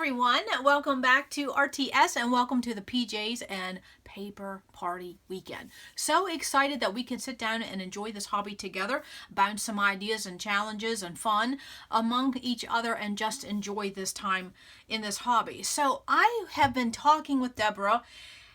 everyone, welcome back to RTS and welcome to the PJs and Paper Party Weekend. So excited that we can sit down and enjoy this hobby together, bounce some ideas and challenges and fun among each other and just enjoy this time in this hobby. So I have been talking with Deborah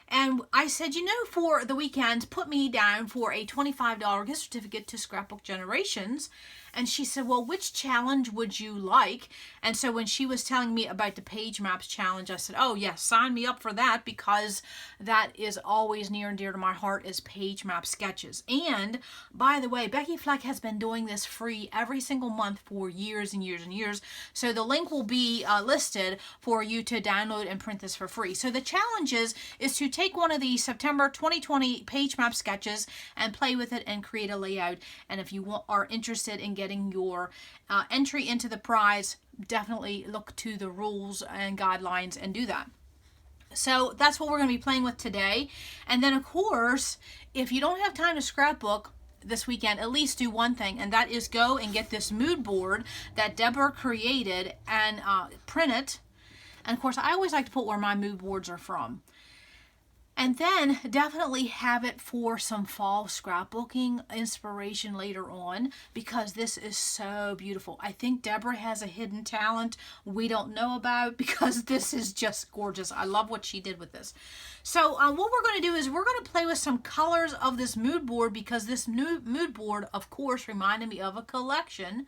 and I said, you know, for the weekend, put me down for a $25 gift certificate to Scrapbook Generations. And she said, well, which challenge would you like? And so when she was telling me about the page maps challenge, I said, oh yes, sign me up for that, because that is always near and dear to my heart, is page map sketches. And by the way, Becky Fleck has been doing this free every single month for years and years and years. So the link will be listed for you to download and print this for free. So the challenge is to take one of the September 2020 page map sketches and play with it and create a layout. And if you are interested in getting your entry into the prize, definitely look to the rules and guidelines and do that. So that's what we're going to be playing with today. And then of course, if you don't have time to scrapbook this weekend, at least do one thing, and that is go and get this mood board that Deborah created and print it. And of course, I always like to put where my mood boards are from. And then definitely have it for some fall scrapbooking inspiration later on, because this is so beautiful. I think Deborah has a hidden talent we don't know about, because this is just gorgeous. I love what she did with this. So what we're going to do is we're going to play with some colors of this mood board, because this new mood board, of course, reminded me of a collection.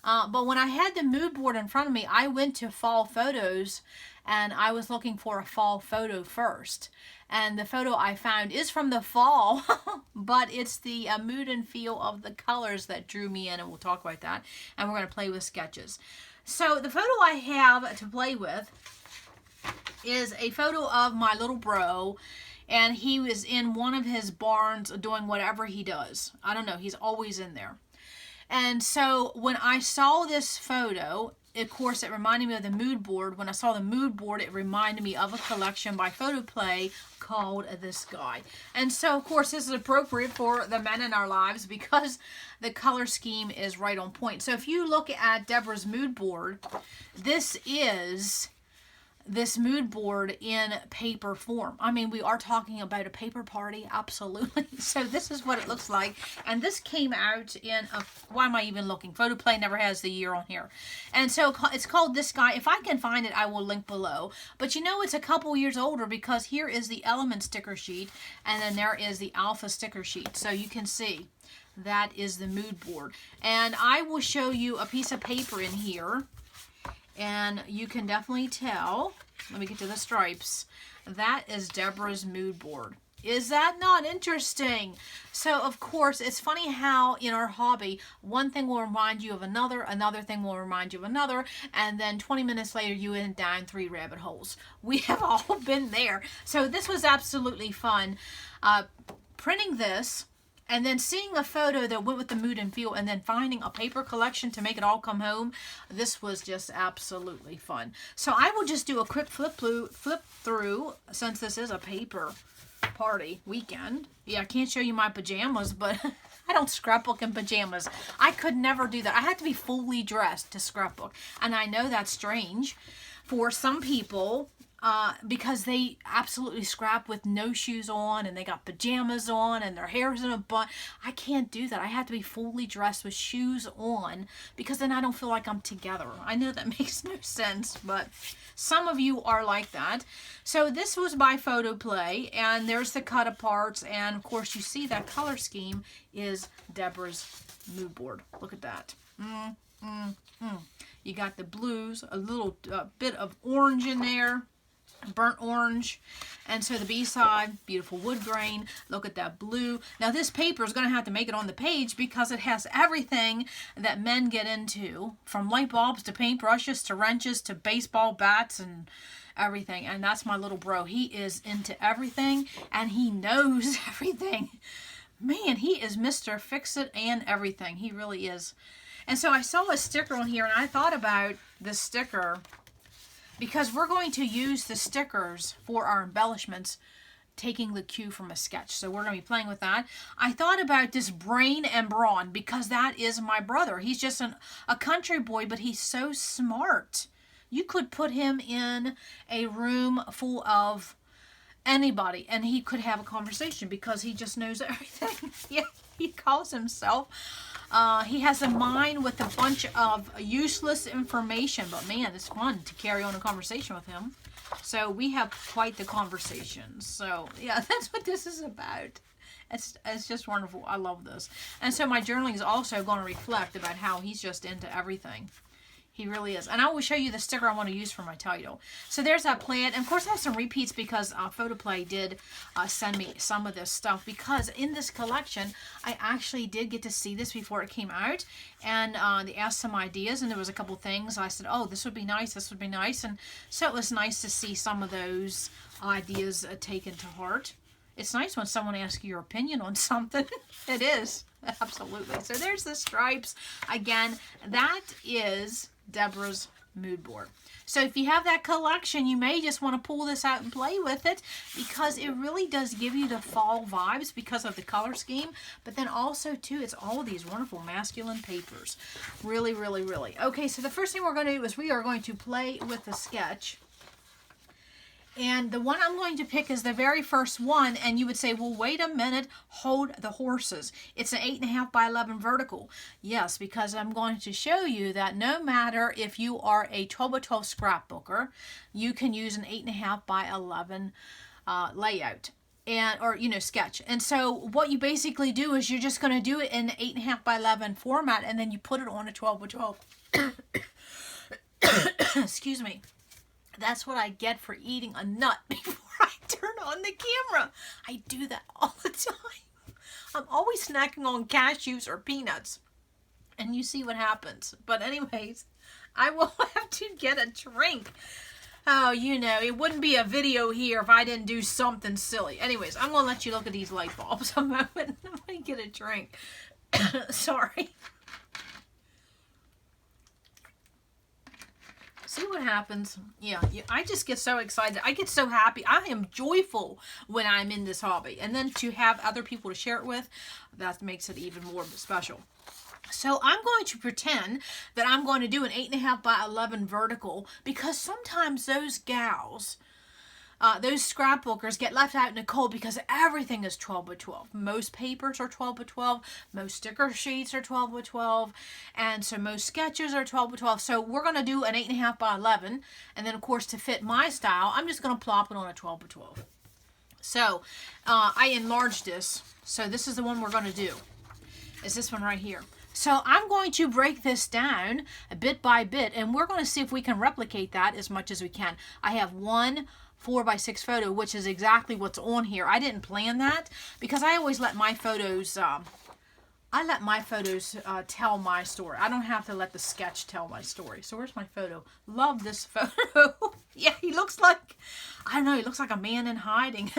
But when I had the mood board in front of me, I went to fall photos and I was looking for a fall photo first. And the photo I found is from the fall, but it's the mood and feel of the colors that drew me in, and we'll talk about that. And we're going to play with sketches. So the photo I have to play with is a photo of my little bro, and he was in one of his barns doing whatever he does. I don't know, he's always in there. And so when I saw this photo, of course, it reminded me of the mood board. When I saw the mood board, it reminded me of a collection by Photoplay called This Guy. And so, of course, this is appropriate for the men in our lives because the color scheme is right on point. So if you look at Deborah's mood board, this is this mood board in paper form. I mean, we are talking about a paper party, absolutely. So this is what it looks like. And this came out in a, why am I even looking? Photoplay never has the year on here. And so it's called This Guy. If I can find it, I will link below. But you know, it's a couple years older, because here is the Element sticker sheet, and then there is the Alpha sticker sheet. So you can see that is the mood board. And I will show you a piece of paper in here, and you can definitely tell, let me get to the stripes, that is Deborah's mood board. Is that not interesting? So, of course, it's funny how in our hobby, one thing will remind you of another thing will remind you of another, and then 20 minutes later, you went down 3 rabbit holes. We have all been there. So this was absolutely fun. Printing this, and then seeing a photo that went with the mood and feel, and then finding a paper collection to make it all come home. This was just absolutely fun. So I will just do a quick flip through, since this is a paper party weekend. Yeah, I can't show you my pajamas, but I don't scrapbook in pajamas. I could never do that. I had to be fully dressed to scrapbook. And I know that's strange for some people, because they absolutely scrap with no shoes on, and they got pajamas on, and their hair's in a bun. I can't do that. I have to be fully dressed with shoes on, because then I don't feel like I'm together. I know that makes no sense, but some of you are like that. So this was by Photoplay, and there's the cut aparts, and of course you see that color scheme is Deborah's mood board. Look at that. You got the blues, a little bit of orange in there, burnt orange, and so the B-side, beautiful wood grain. Look at that blue. Now this paper is going to have to make it on the page, because it has everything that men get into, from light bulbs to paintbrushes to wrenches to baseball bats and everything. And that's my little bro. He is into everything, and he knows everything. Man, he is Mr. Fix-It and everything. He really is. And so I saw a sticker on here, and I thought about this sticker, because we're going to use the stickers for our embellishments, taking the cue from a sketch. So we're going to be playing with that. I thought about this Brain and Brawn, because that is my brother. He's just a country boy, but he's so smart. You could put him in a room full of anybody and he could have a conversation because he just knows everything. Yeah, he calls himself. He has a mind with a bunch of useless information, but man, it's fun to carry on a conversation with him. So we have quite the conversation. So yeah, that's what this is about. It's just wonderful. I love this. And so my journaling is also going to reflect about how he's just into everything. He really is. And I will show you the sticker I want to use for my title. So there's that plant. And of course I have some repeats because Photoplay did send me some of this stuff. Because in this collection, I actually did get to see this before it came out. And they asked some ideas. And there was a couple things. I said, oh, this would be nice. This would be nice. And so it was nice to see some of those ideas taken to heart. It's nice when someone asks you your opinion on something. It is. Absolutely. So there's the stripes. Again, that is Deborah's mood board. So if you have that collection, you may just want to pull this out and play with it because it really does give you the fall vibes because of the color scheme. But then also, too, it's all of these wonderful masculine papers. Really, really, really. Okay, so the first thing we're going to do is we are going to play with the sketch. And the one I'm going to pick is the very first one. And you would say, well, wait a minute, hold the horses. It's an 8.5 by 11 vertical. Yes, because I'm going to show you that no matter if you are a 12 by 12 scrapbooker, you can use an 8.5 by 11 layout. Or sketch. And so what you basically do is you're just going to do it in 8.5 by 11 format. And then you put it on a 12 by 12. Excuse me. That's what I get for eating a nut before I turn on the camera. I do that all the time. I'm always snacking on cashews or peanuts. And you see what happens. But anyways, I will have to get a drink. Oh, it wouldn't be a video here if I didn't do something silly. Anyways, I'm going to let you look at these light bulbs a moment. I'm going to get a drink. Sorry. See what happens. Yeah, I just get so excited. I get so happy. I am joyful when I'm in this hobby. And then to have other people to share it with, that makes it even more special. So I'm going to pretend that I'm going to do an 8.5 by 11 vertical because sometimes those gals, those scrapbookers get left out in the cold because everything is 12 by 12. Most papers are 12 by 12. Most sticker sheets are 12 by 12. And so most sketches are 12 by 12. So we're going to do an 8.5 by 11. And then, of course, to fit my style, I'm just going to plop it on a 12 by 12. So I enlarged this. So this is the one we're going to do. Is this one right here. So I'm going to break this down bit by bit. And we're going to see if we can replicate that as much as we can. I have one 4x6 photo, which is exactly what's on here. I didn't plan that because I always let my photos, tell my story. I don't have to let the sketch tell my story. So where's my photo? Love this photo. Yeah, he looks like, I don't know, he looks like a man in hiding.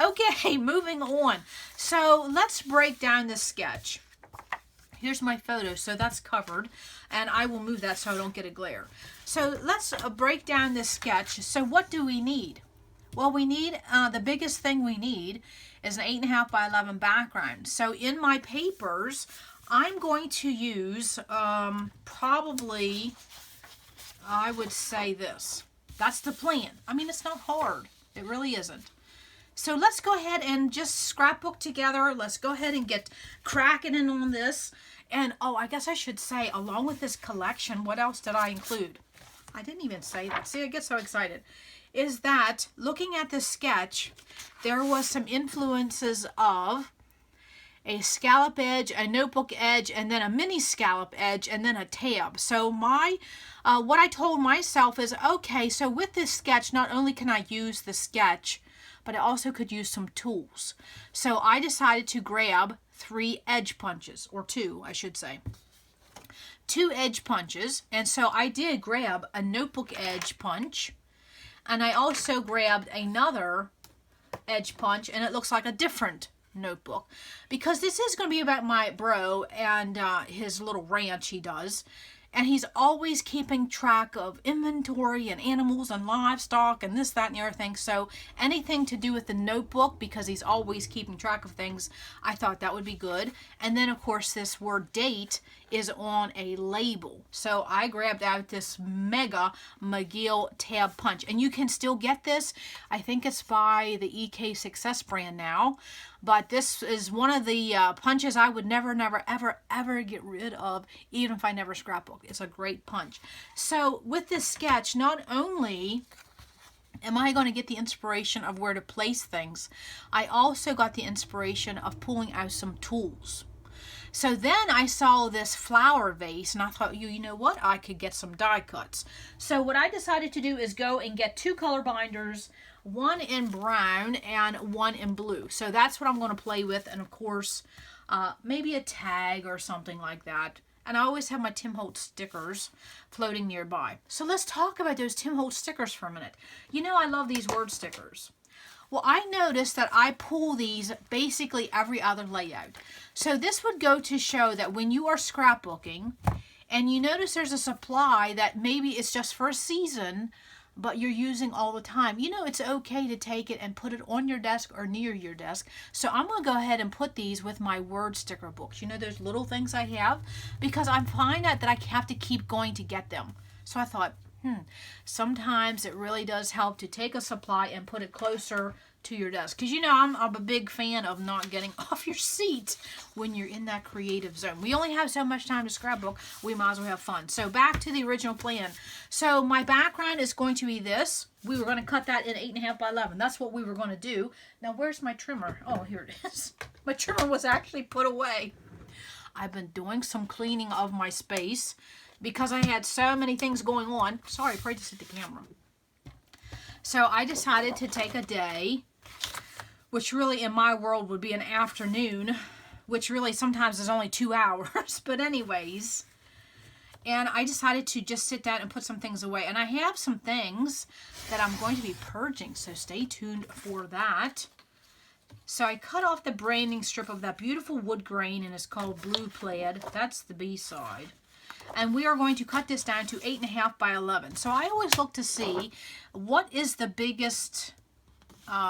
Okay, moving on. So let's break down this sketch. Here's my photo, so that's covered, and I will move that so I don't get a glare. So let's break down this sketch. So what do we need? Well, we need, the biggest thing we need is an 8.5 by 11 background. So in my papers, I'm going to use probably, I would say this. That's the plan. I mean, it's not hard. It really isn't. So let's go ahead and just scrapbook together. Let's go ahead and get cracking in on this. And, oh, I guess I should say, along with this collection, what else did I include? I didn't even say that. See, I get so excited. Is that, looking at this sketch, there was some influences of a scallop edge, a notebook edge, and then a mini scallop edge, and then a tab. So my, what I told myself is, okay, so with this sketch, not only can I use the sketch, but I also could use some tools. So I decided to grab 3 edge punches, or 2, I should say. 2 edge punches, and so I did grab a notebook edge punch, and I also grabbed another edge punch, and it looks like a different notebook, because this is going to be about my bro and his little ranch he does. And he's always keeping track of inventory and animals and livestock and this, that, and the other thing. So anything to do with the notebook, because he's always keeping track of things, I thought that would be good. And then, of course, this word date is on a label. So I grabbed out this mega McGill Tab punch, and you can still get this. I think it's by the EK Success brand now, but this is one of the punches I would never, ever get rid of, even if I never scrapbooked. It's a great punch. So with this sketch, not only am I going to get the inspiration of where to place things, I also got the inspiration of pulling out some tools. So then I saw this flower vase, and I thought, you know what, I could get some die cuts. So what I decided to do is go and get 2 color binders, one in brown and one in blue. So that's what I'm going to play with, and of course, maybe a tag or something like that. And I always have my Tim Holtz stickers floating nearby. So let's talk about those Tim Holtz stickers for a minute. You know I love these word stickers. Well, I noticed that I pull these basically every other layout. So this would go to show that when you are scrapbooking and you notice there's a supply that maybe it's just for a season, but you're using all the time, you know, it's okay to take it and put it on your desk or near your desk. So I'm going to go ahead and put these with my word sticker books. You know, those little things I have, because I find out that I have to keep going to get them. So I thought, sometimes it really does help to take a supply and put it closer to your desk. Because, you know, I'm a big fan of not getting off your seat when you're in that creative zone. We only have so much time to scrapbook. We might as well have fun. So back to the original plan. So my background is going to be this. We were going to cut that in 8.5 by 11. That's what we were going to do. Now, where's my trimmer? Oh, here it is. My trimmer was actually put away. I've been doing some cleaning of my space because I had so many things going on. Sorry, I prayed to hit the camera. So I decided to take a day, which really in my world would be an afternoon, which really sometimes is only 2 hours. But anyways, and I decided to just sit down and put some things away. And I have some things that I'm going to be purging, so stay tuned for that. So I cut off the branding strip of that beautiful wood grain, and it's called Blue Plaid. That's the B side. And we are going to cut this down to 8.5 by 11. So I always look to see what is the biggest,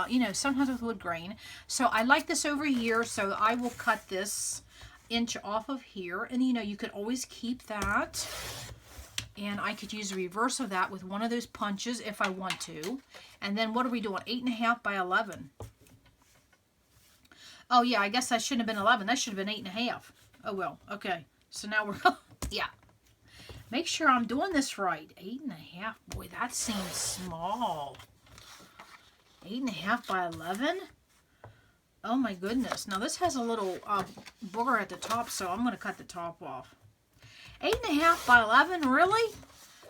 you know, sometimes with wood grain. So I like this over here, so I will cut this inch off of here. And, you know, you could always keep that. And I could use the reverse of that with one of those punches if I want to. And then what are we doing? 8.5 by 11. Oh, yeah, I guess that shouldn't have been 11. That should have been 8.5. Oh, well, okay. So now we're, yeah. Make sure I'm doing this right. 8.5. Boy, that seems small. 8.5 by 11. Oh my goodness. Now this has a little booger at the top, so I'm going to cut the top off. 8.5 by 11, really?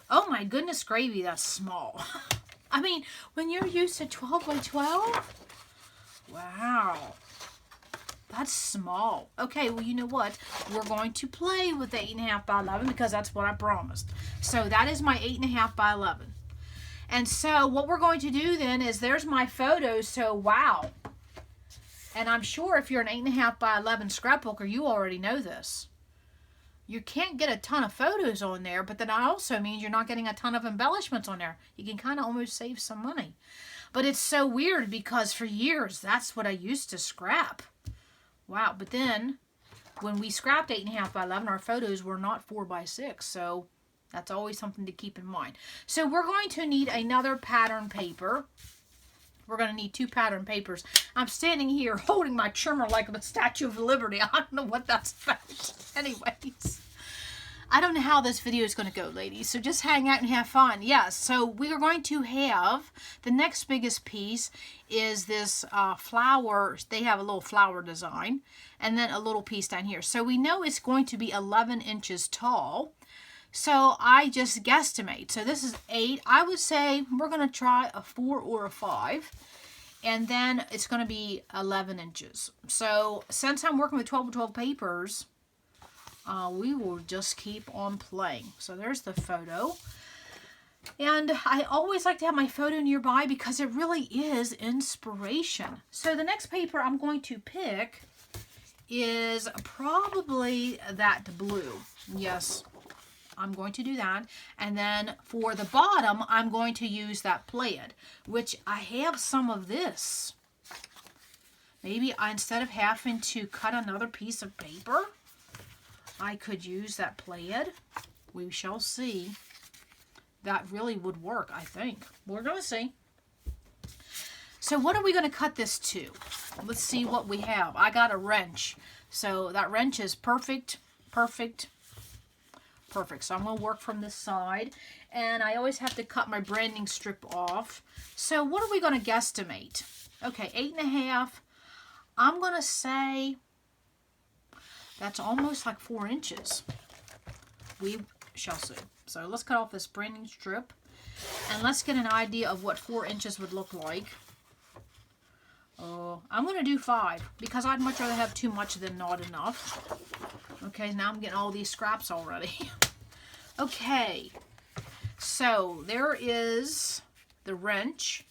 Oh my goodness gravy, that's small. I mean, when you're used to 12 by 12? Wow. That's small. Okay, well, you know what? We're going to play with the 8.5 by 11 because that's what I promised. So that is my 8.5 by 11. And so what we're going to do then is there's my photos. So, wow. And I'm sure if you're an 8.5 by 11 scrapbooker, you already know this. You can't get a ton of photos on there, but that also means you're not getting a ton of embellishments on there. You can kind of almost save some money. But it's so weird because for years, that's what I used to scrap. Wow, but then when we scrapped 8.5 by 11, our photos were not 4 by 6, so that's always something to keep in mind. So we're going to need another pattern paper. We're going to need 2 pattern papers. I'm standing here holding my trimmer like the Statue of Liberty. I don't know what that's about. Anyways, I don't know how this video is going to go, ladies, so just hang out and have fun. Yes, so we are going to have, the next biggest piece is this flower. They have a little flower design, and then a little piece down here. So we know it's going to be 11 inches tall. So I just guesstimate. So this is 8. I would say we're going to try a 4 or a 5. And then it's going to be 11 inches. So since I'm working with 12 by 12 papers, we will just keep on playing. So there's the photo. And I always like to have my photo nearby because it really is inspiration. So the next paper I'm going to pick is probably that blue. Yes, I'm going to do that. And then for the bottom, I'm going to use that plaid, which I have some of this. Maybe instead of having to cut another piece of paper, I could use that plaid. We shall see. That really would work, I think. We're going to see. So what are we going to cut this to? Let's see what we have. I got a wrench. So that wrench is perfect, perfect, perfect. So I'm going to work from this side. And I always have to cut my branding strip off. So what are we going to guesstimate? Okay, 8.5. I'm going to say that's almost like 4 inches. We shall see. So let's cut off this branding strip. And let's get an idea of what 4 inches would look like. I'm going to do 5 because I'd much rather have too much than not enough. Okay, now I'm getting all these scraps already. Okay, so there is the wrench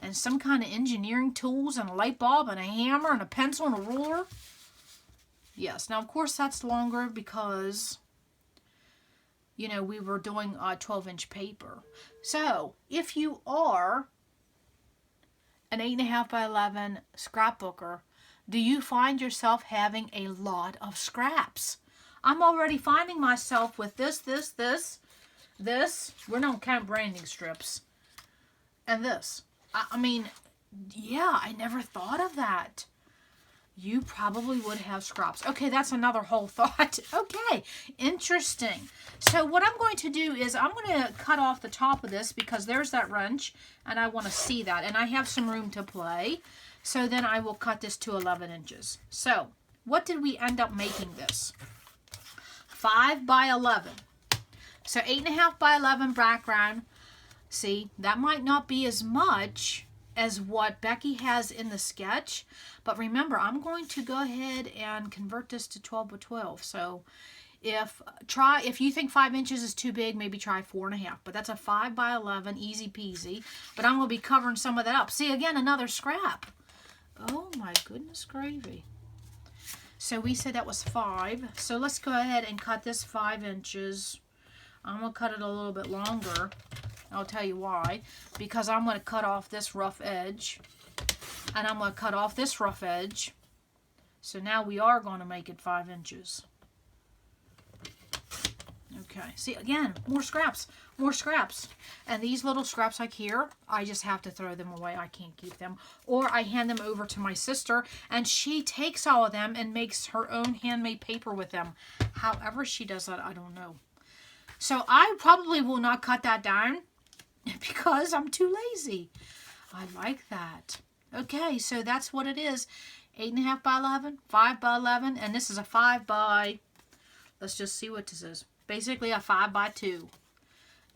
and some kind of engineering tools and a light bulb and a hammer and a pencil and a ruler. Yes, now of course that's longer because, you know, we were doing 12-inch paper. So if you are an 8.5 by 11 scrapbooker, do you find yourself having a lot of scraps? I'm already finding myself with this. We're not count branding strips. And this. I mean, yeah, I never thought of that. You probably would have scraps. Okay, that's another whole thought. Okay, interesting. So what I'm going to do is I'm going to cut off the top of this because there's that wrench and I want to see that. And I have some room to play. So then I will cut this to 11 inches. So what did we end up making this? 5 by 11. So 8.5 by 11 background. See, that might not be as much as what Becky has in the sketch, but remember, I'm going to go ahead and convert this to 12 by 12. So if you think 5 inches is too big, maybe try 4.5, but that's a 5 by 11, easy peasy. But I'm going to be covering some of that up. See, again, another scrap. Oh my goodness gravy. So we said that was 5. So let's go ahead and cut this 5 inches. I'm going to cut it a little bit longer. I'll tell you why. Because I'm going to cut off this rough edge. And I'm going to cut off this rough edge. So now we are going to make it 5 inches. Okay. See, again, more scraps. More scraps. And these little scraps like here, I just have to throw them away. I can't keep them. Or I hand them over to my sister, and she takes all of them and makes her own handmade paper with them. However she does that, I don't know. So I probably will not cut that down because I'm too lazy. I like that. Okay, so that's what it is. 8.5 by 11, 5 by 11, and this is a 5 by, let's just see what this is. Basically a 5 by 2.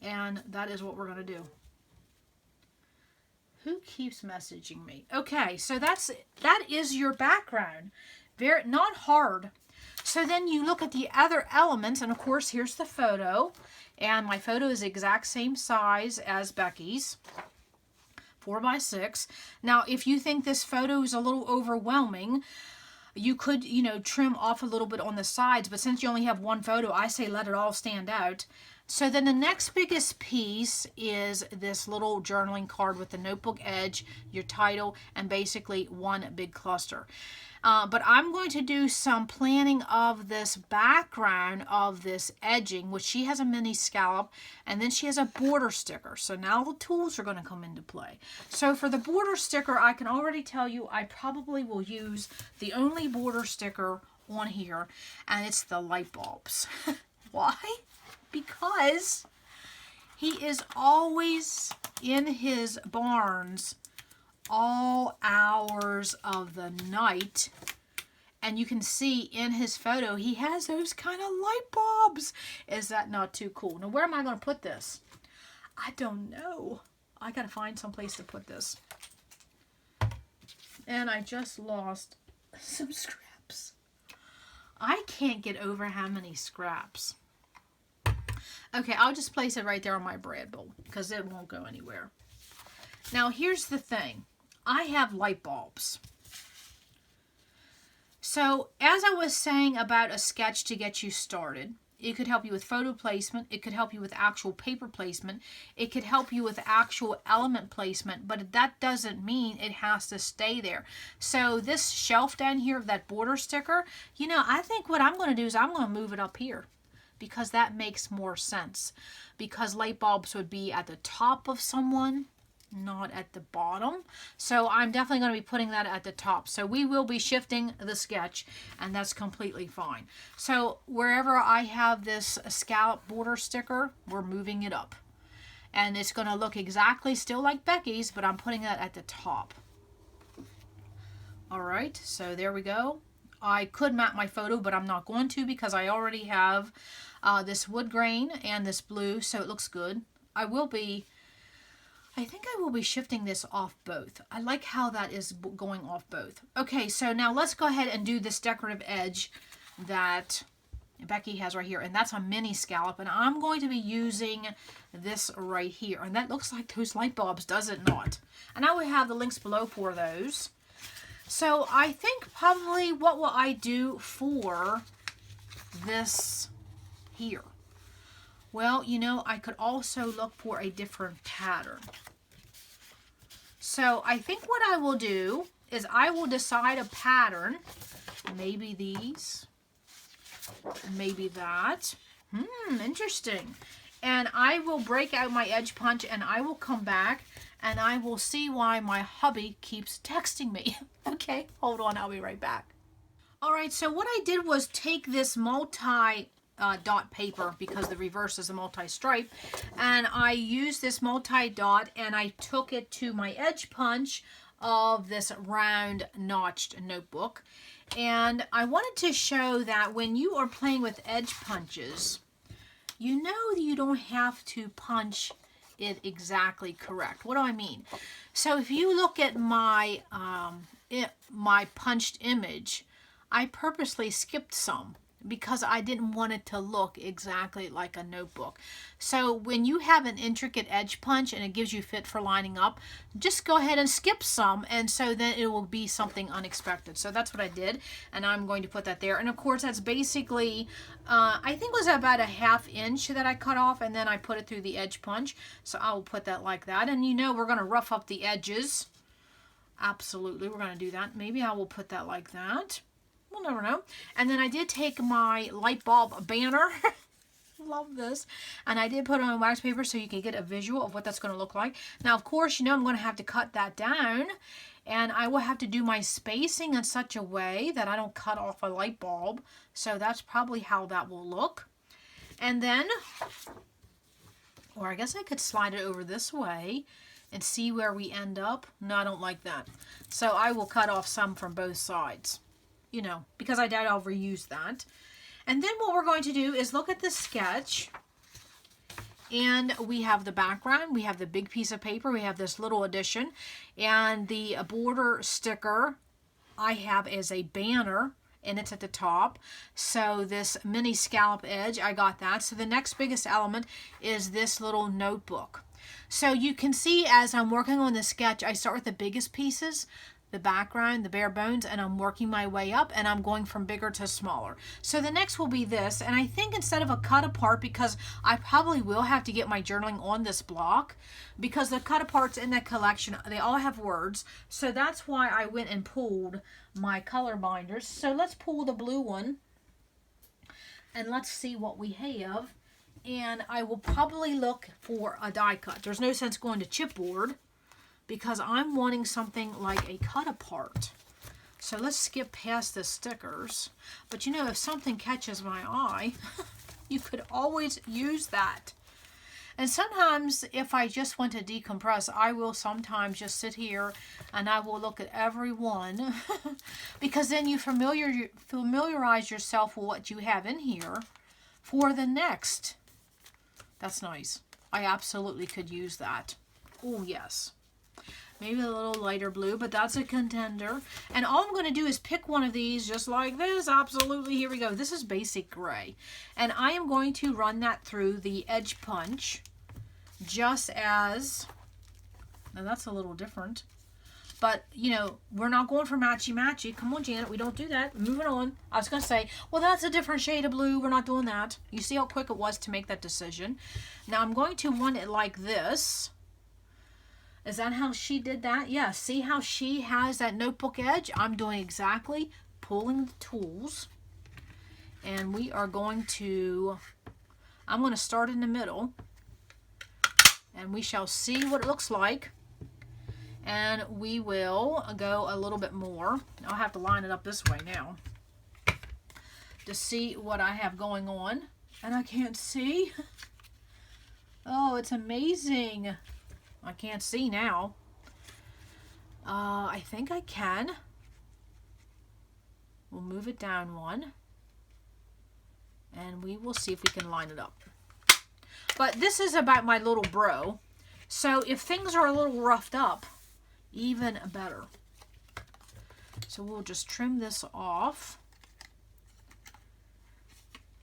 And that is what we're going to do. Who keeps messaging me? Okay, so that is your background. Very not hard. So then you look at the other elements, and of course here's the photo. And my photo is the exact same size as Becky's. 4 by 6. Now, if you think this photo is a little overwhelming, you could, trim off a little bit on the sides. But since you only have one photo, I say let it all stand out. So then the next biggest piece is this little journaling card with the notebook edge, your title, and basically one big cluster. But I'm going to do some planning of this background of this edging, which she has a mini scallop, and then she has a border sticker. So now the tools are going to come into play. So for the border sticker, I can already tell you I probably will use the only border sticker on here, and it's the light bulbs. Why? Because he is always in his barns all hours of the night, and you can see in his photo he has those kind of light bulbs. Is that not too cool? Now where am I going to put this? I don't know. I gotta find some place to put this. And I just lost some scraps. I can't get over how many scraps. Okay, I'll just place it right there on my bread bowl because it won't go anywhere. Now here's the thing. I have light bulbs. So as I was saying about a sketch to get you started, It could help you with photo placement. It could help you with actual paper placement. It could help you with actual element placement, but that doesn't mean it has to stay there. So this shelf down here of that border sticker, you know, I think what I'm going to do is I'm going to move it up here because that makes more sense. Because light bulbs would be at the top of someone, not at the bottom. So I'm definitely going to be putting that at the top. So we will be shifting the sketch, and that's completely fine. So wherever I have this scallop border sticker, we're moving it up. And it's going to look exactly still like Becky's, but I'm putting that at the top. All right, so there we go. I could map my photo, but I'm not going to because I already have this wood grain and this blue, so it looks good. I think I will be shifting this off both. I like how that is going off both. Okay, so now let's go ahead and do this decorative edge that Becky has right here. And that's a mini scallop. And I'm going to be using this right here. And that looks like those light bulbs, does it not? And I will have the links below for those. So I think probably what will I do for this here? Well, you know, I could also look for a different pattern. So I think what I will do is I will decide a pattern. Maybe these. Maybe that. Interesting. And I will break out my edge punch and I will come back and I will see why my hubby keeps texting me. Okay, hold on. I'll be right back. All right, so what I did was take this multi dot paper because the reverse is a multi-stripe, and I used this multi-dot and I took it to my edge punch of this round notched notebook, and I wanted to show that when you are playing with edge punches, you know that you don't have to punch it exactly correct. What do I mean? So if you look at my my punched image, I purposely skipped some because I didn't want it to look exactly like a notebook. So when you have an intricate edge punch and it gives you fit for lining up, just go ahead and skip some, and so then it will be something unexpected. So that's what I did, and I'm going to put that there. And of course that's basically, I think it was about a 1/2 inch that I cut off, and then I put it through the edge punch. So I will put that like that. And you know we're going to rough up the edges. Absolutely, we're going to do that. Maybe I will put that like that. We'll never know. And then I did take my light bulb banner. Love this. And I did put it on wax paper so you can get a visual of what that's going to look like. Now, of course, you know I'm going to have to cut that down. And I will have to do my spacing in such a way that I don't cut off a light bulb. So that's probably how that will look. And then, or I guess I could slide it over this way and see where we end up. No, I don't like that. So I will cut off some from both sides. You know, because I doubt I'll reuse that. And then what we're going to do is look at the sketch. And we have the background. We have the big piece of paper. We have this little addition. And the border sticker I have as a banner. And it's at the top. So this mini scallop edge, I got that. So the next biggest element is this little notebook. So you can see as I'm working on the sketch, I start with the biggest pieces, the background, the bare bones, and I'm working my way up, and I'm going from bigger to smaller. So the next will be this, and I think instead of a cut apart, because I probably will have to get my journaling on this block, because the cut aparts in that collection, they all have words, so that's why I went and pulled my color binders. So let's pull the blue one, and let's see what we have, and I will probably look for a die cut. There's no sense going to chipboard, because I'm wanting something like a cut apart. So let's skip past the stickers. But you know, if something catches my eye, you could always use that. And sometimes if I just want to decompress, I will sometimes just sit here and I will look at every one because then you familiarize yourself with what you have in here for the next. That's nice. I absolutely could use that. Oh, yes. Maybe a little lighter blue, but that's a contender. And all I'm going to do is pick one of these just like this. Absolutely. Here we go. This is basic gray. And I am going to run that through the edge punch just as, now that's a little different, But, you know, we're not going for matchy-matchy. Come on, Janet, we don't do that. Moving on. I was going to say, well, that's a different shade of blue. We're not doing that. You see how quick it was to make that decision. Now, I'm going to want it like this. Is that how she did that? Yeah, see how she has that notebook edge? I'm doing exactly, pulling the tools. And we are going to, I'm going to start in the middle. And we shall see what it looks like. And we will go a little bit more. I'll have to line it up this way now to see what I have going on. And I can't see. Oh, it's amazing. I can't see now. I think I can. We'll move it down one. And we will see if we can line it up. But this is about my little bro. So if things are a little roughed up, even better. So we'll just trim this off.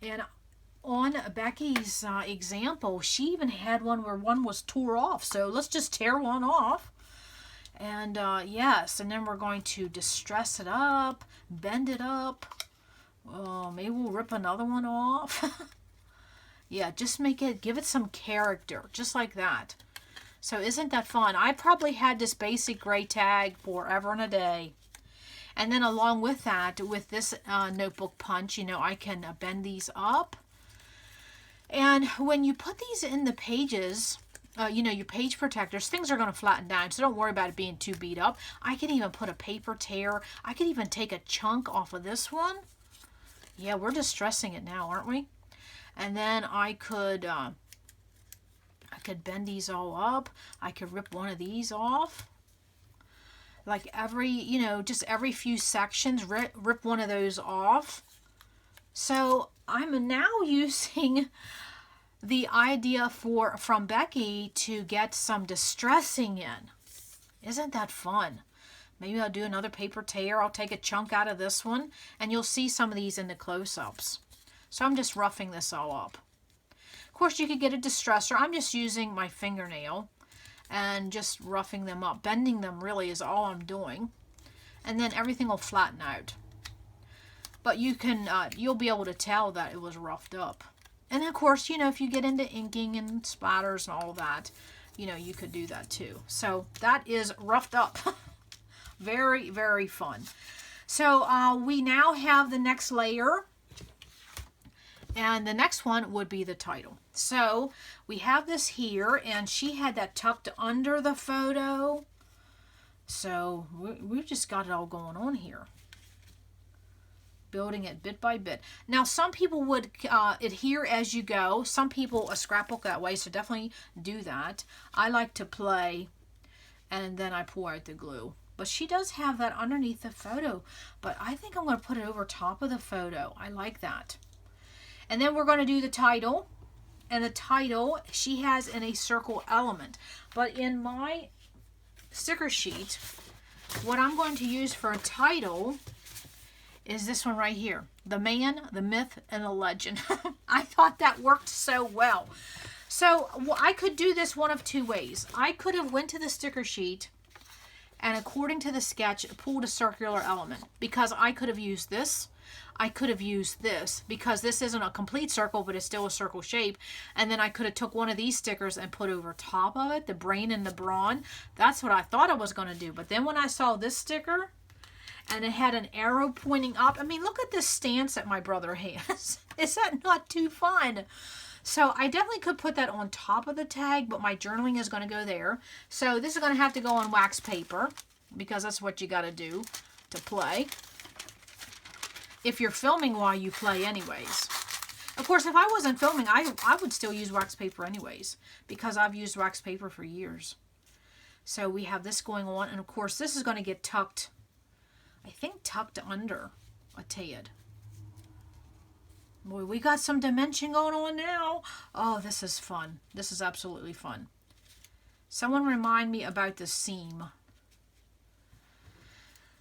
And on Becky's example, she even had one where one was tore off. So let's just tear one off. And yes, and then we're going to distress it up, bend it up. Oh, maybe we'll rip another one off. Yeah, just make it, give it some character, just like that. So isn't that fun? I probably had this basic gray tag forever and a day. And then along with that, with this notebook punch, you know, I can bend these up. And when you put these in the pages, you know, your page protectors, things are going to flatten down. So don't worry about it being too beat up. I can even put a paper tear. I could even take a chunk off of this one. Yeah, we're distressing it now, aren't we? And then I could bend these all up. I could rip one of these off. Like every, you know, just every few sections, rip one of those off. So I'm now using the idea from Becky to get some distressing in. Isn't that fun? Maybe I'll do another paper tear. I'll take a chunk out of this one, and you'll see some of these in the close-ups. So I'm just roughing this all up. Of course, you could get a distressor. I'm just using my fingernail and just roughing them up. Bending them really is all I'm doing. And then everything will flatten out. But you can, you'll be able to tell that it was roughed up. And of course, you know, if you get into inking and splatters and all that, you know, you could do that too. So that is roughed up. Very, very fun. So we now have the next layer. And the next one would be the title. So we have this here, and she had that tucked under the photo. So we've just got it all going on here. Building it bit by bit. Now, some people would adhere as you go. Some people scrapbook that way, so definitely do that. I like to play, and then I pour out the glue. But she does have that underneath the photo. But I think I'm going to put it over top of the photo. I like that. And then we're going to do the title. And the title, she has in a circle element. But in my sticker sheet, what I'm going to use for a title is this one right here. The Man, the Myth, and the Legend. I thought that worked so well. So I could do this one of two ways. I could have went to the sticker sheet and according to the sketch, pulled a circular element. Because I could have used this. I could have used this because this isn't a complete circle, but it's still a circle shape. And then I could have took one of these stickers and put over top of it, the brain and the brawn. That's what I thought I was going to do. But then when I saw this sticker and it had an arrow pointing up, I mean, look at this stance that my brother has. Is that not too fun? So I definitely could put that on top of the tag, but my journaling is going to go there. So this is going to have to go on wax paper because that's what you got to do to play. If you're filming while you play anyways. Of course, if I wasn't filming, I would still use wax paper anyways, because I've used wax paper for years. So we have this going on, and of course this is going to get tucked, I think tucked under a tad. Boy, we got some dimension going on now. Oh, this is fun. This is absolutely fun. Someone remind me about the seam.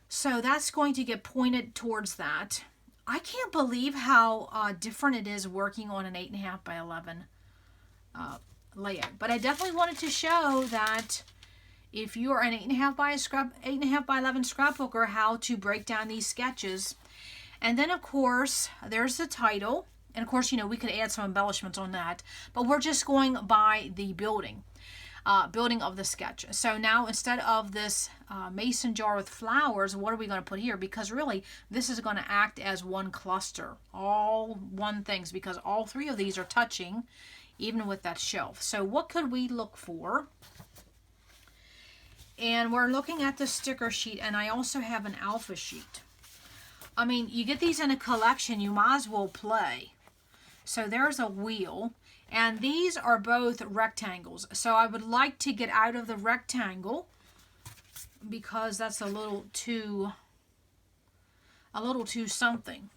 So that's going to get pointed towards that. I can't believe how different it is working on an 8.5 by 11 layout. But I definitely wanted to show that if you are an 8.5 by 11 scrapbooker, how to break down these sketches. And then, of course, there's the title. And, of course, you know, we could add some embellishments on that. But we're just going by the building of the sketch. So now, instead of this mason jar with flowers, what are we going to put here? Because, really, this is going to act as one cluster. All one things. Because all three of these are touching, even with that shelf. So what could we look for? And we're looking at the sticker sheet. And I also have an alpha sheet. I mean, you get these in a collection, you might as well play. So there's a wheel, and these are both rectangles. So I would like to get out of the rectangle because that's a little too something.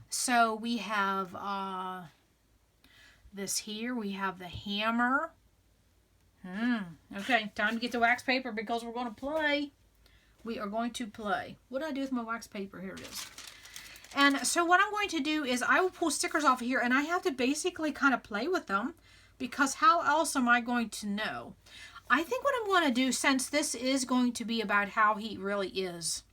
So we have this here. We have the hammer. Okay, time to get the wax paper because we're going to play. We are going to play. What do I do with my wax paper? Here it is. And so what I'm going to do is I will pull stickers off of here, and I have to basically kind of play with them because how else am I going to know? I think what I'm going to do, since this is going to be about how he really is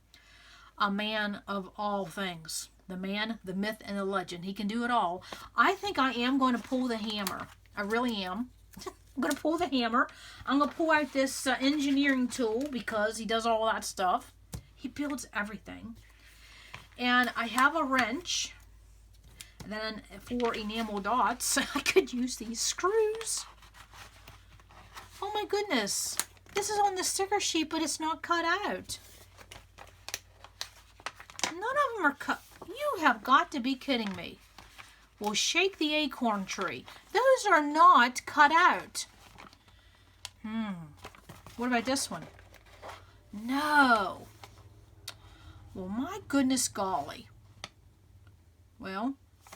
a man of all things, the man, the myth, and the legend, he can do it all. I think I am going to pull the hammer. I really am. I'm going to pull the hammer. I'm going to pull out this engineering tool because he does all that stuff. He builds everything. And I have a wrench. And then for enamel dots, I could use these screws. Oh my goodness. This is on the sticker sheet, but it's not cut out. None of them are cut. You have got to be kidding me. We'll shake the acorn tree. Those are not cut out. What about this one? No. Well, my goodness golly. Well,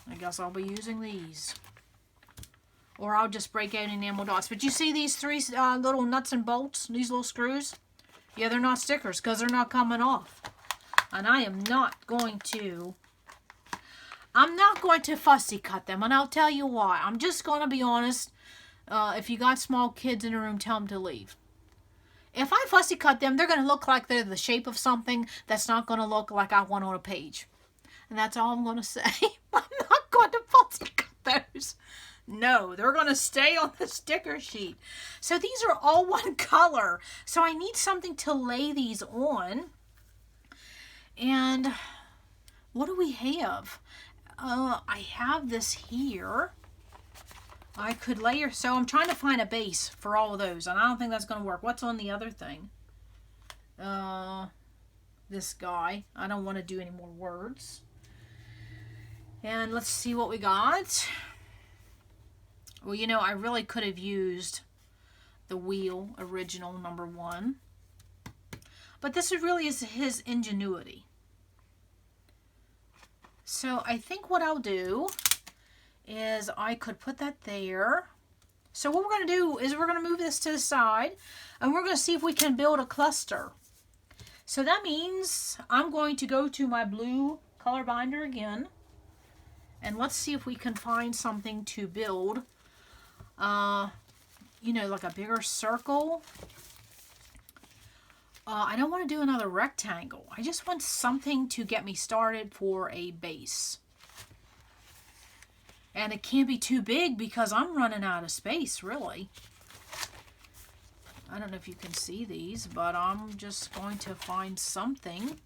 I guess I'll be using these. Or I'll just break out enamel dots. But you see these three little nuts and bolts? These little screws? Yeah, they're not stickers because they're not coming off. And I am not going to... I'm not going to fussy cut them, and I'll tell you why. I'm just going to be honest. If you got small kids in the room, tell them to leave. If I fussy cut them, they're going to look like they're the shape of something that's not going to look like I want on a page. And that's all I'm going to say. I'm not going to fussy cut those. No, they're going to stay on the sticker sheet. So these are all one color. So I need something to lay these on. And what do we have? I have this here. I could layer, so I'm trying to find a base for all of those, and I don't think that's going to work. What's on the other thing? This guy. I don't want to do any more words. And let's see what we got. Well, you know, I really could have used the wheel original #1. But this really is his ingenuity. So I think what I'll do is I could put that there. So what we're going to do is we're going to move this to the side, and we're going to see if we can build a cluster. So that means I'm going to go to my blue color binder again, and let's see if we can find something to build. You know, like a bigger circle. I don't want to do another rectangle. I just want something to get me started for a base. And it can't be too big because I'm running out of space, really. I don't know if you can see these, but I'm just going to find something.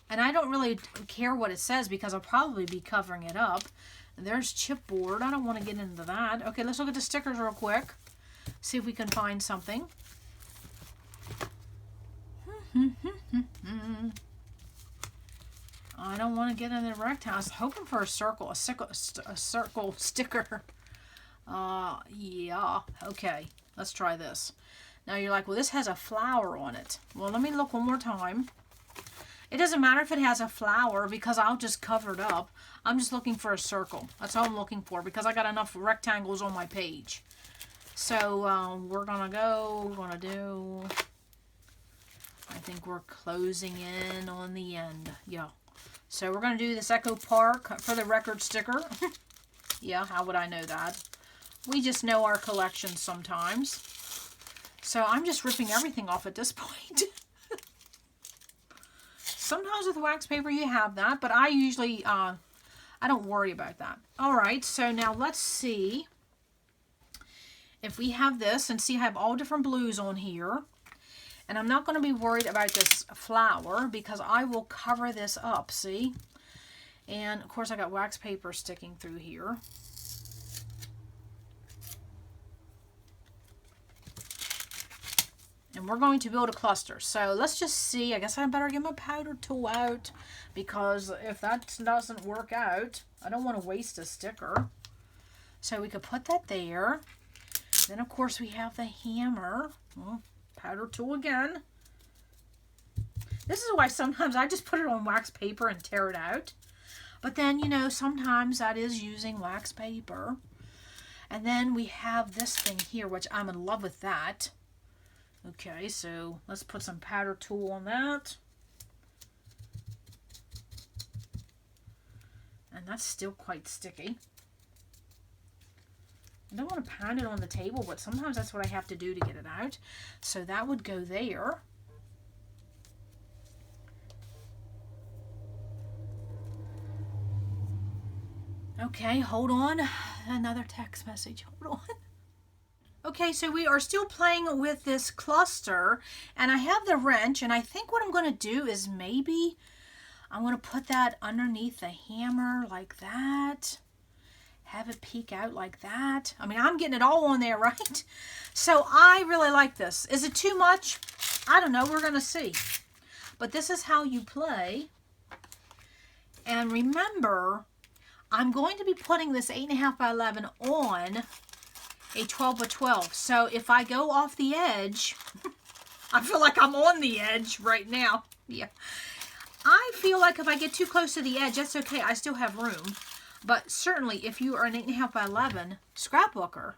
And I don't really care what it says because I'll probably be covering it up. And there's chipboard. I don't want to get into that. Okay, let's look at the stickers real quick. See if we can find something. I don't want to get in the rectangle. I was hoping for a circle sticker. Yeah. Okay. Let's try this. Now you're like, well, this has a flower on it. Well, let me look one more time. It doesn't matter if it has a flower because I'll just cover it up. I'm just looking for a circle. That's all I'm looking for because I got enough rectangles on my page. So we're going to do, I think we're closing in on the end. Yeah. So we're going to do this Echo Park for the record sticker. Yeah, how would I know that? We just know our collection sometimes. So I'm just ripping everything off at this point. Sometimes with wax paper you have that, but I usually, I don't worry about that. All right, so now let's see if we have this, and see I have all different blues on here. And I'm not going to be worried about this flower because I will cover this up, see? And of course I got wax paper sticking through here. And we're going to build a cluster. So let's just see. I guess I better get my powder tool out, because if that doesn't work out, I don't want to waste a sticker. So we could put that there. Then of course we have the hammer. Well, powder tool again. This is why sometimes I just put it on wax paper and tear it out. But then, you know, sometimes that is using wax paper. And then we have this thing here, which I'm in love with that. Okay, so let's put some powder tool on that. And that's still quite sticky. I don't want to pound it on the table, but sometimes that's what I have to do to get it out. So that would go there. Okay, hold on. Another text message. Hold on. Okay, so we are still playing with this cluster, and I have the wrench, and I think what I'm going to do is maybe I'm going to put that underneath the hammer like that. Have it peek out like that. I mean, I'm getting it all on there, right? So I really like this. Is it too much? I don't know. We're going to see. But this is how you play. And remember, I'm going to be putting this 8.5 by 11 on a 12 by 12. So if I go off the edge, I feel like I'm on the edge right now. Yeah. I feel like if I get too close to the edge, that's okay. I still have room. But certainly if you are an 8.5 by 11 scrapbooker,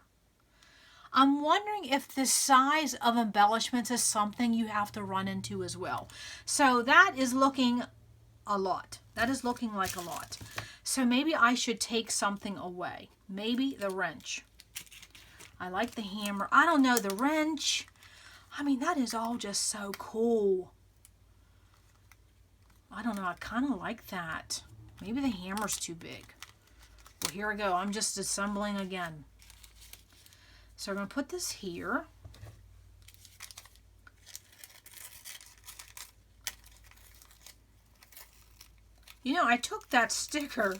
I'm wondering if the size of embellishments is something you have to run into as well. So that is looking a lot. That is looking like a lot. So maybe I should take something away. Maybe the wrench. I like the hammer. I don't know, the wrench. I mean, that is all just so cool. I don't know, I kind of like that. Maybe the hammer's too big. Well, here we go. I'm just assembling again. So we're going to put this here. You know, I took that sticker